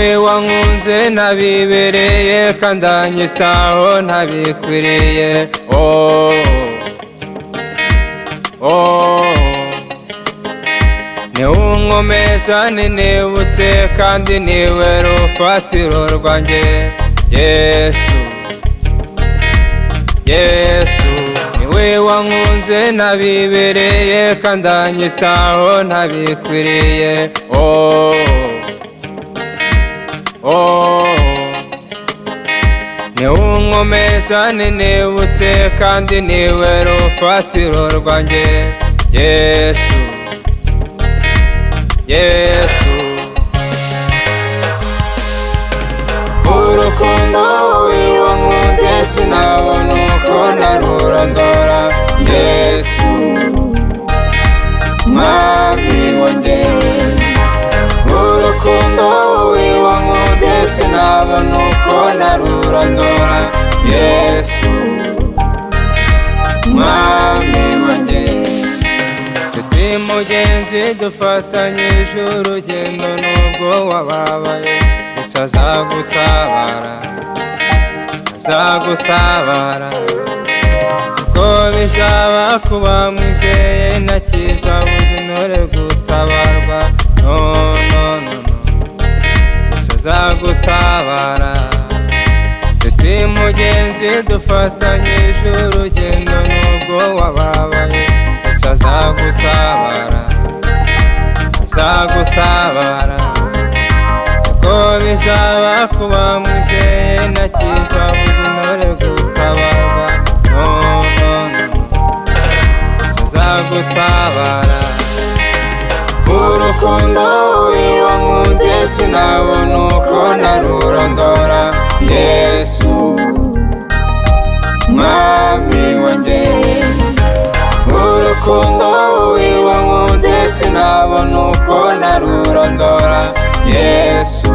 niwe wankunze ntabibereye kandi anyitaho ntabikwiriye. Oh, oh, niwe unkomeza ninibutse kandi niwe rufatiro rwanjye. Yesu, Yesu, niwe wankunze ntabibereye kandi anyitaho ntabikwiriye. Oh, oh, niwe unkomeza ninibutse kandi niwe rufatiro rwanjye. Yesu, Yesu, urukundo wankunze sinabona uko narurondora. Yesu, mwami wanjye, urukundo wankunze sinabona uko narurondora. Yesu, mwami wanjye, tuti mugenzi dufatanyije urugendo nubwo wababaye, gusa azagutabara, azagutabara. Siko bizaba kuba mwizeye ntakizabuza intore gutabarwa. No, no, no, no, gusa azagutabara. Tuti mugenzi dufatanyije urugendo nubwo wababaye, gusa azagutabara, azagutabara. Siko bizaba kuba mwizeye ntakizabuza intore gutabarwa. No, no, no, gusa azagutabara. Urukundo wankunze sinabona uko narurondora. Yesu, mwami wanjye, urukundo wankunze sinabona uko narurondora. Yesu,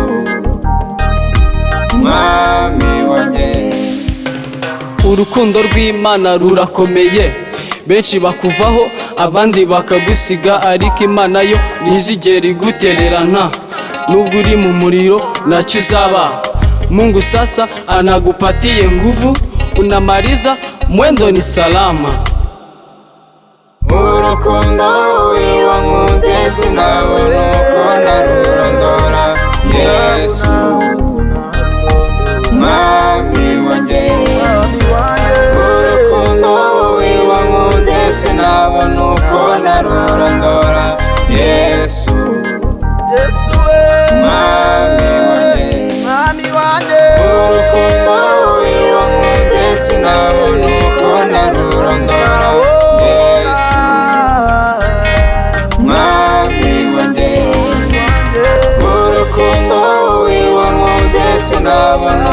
mwami wanjye. Urukundo rw'Imana rurakomeye, benshi bakuvaho abandi bakagusiga, ariko Imana yo ntizigera igutererana. Nubwo uri mu muriro nacyo uzaba. Mungu sasa anakupatie nguvu, unamaliza mwendo ni salama. Urukundo wankunze sinabona uko narurondora. Yesu, mwami wanjye, urukundo wankunze sinabona uko narurondora. Yesu, mwami wanjye, urukundo wankunze sinabona uko narurondora. Yesu, mwami wanjye, urukundo wankunze sinabona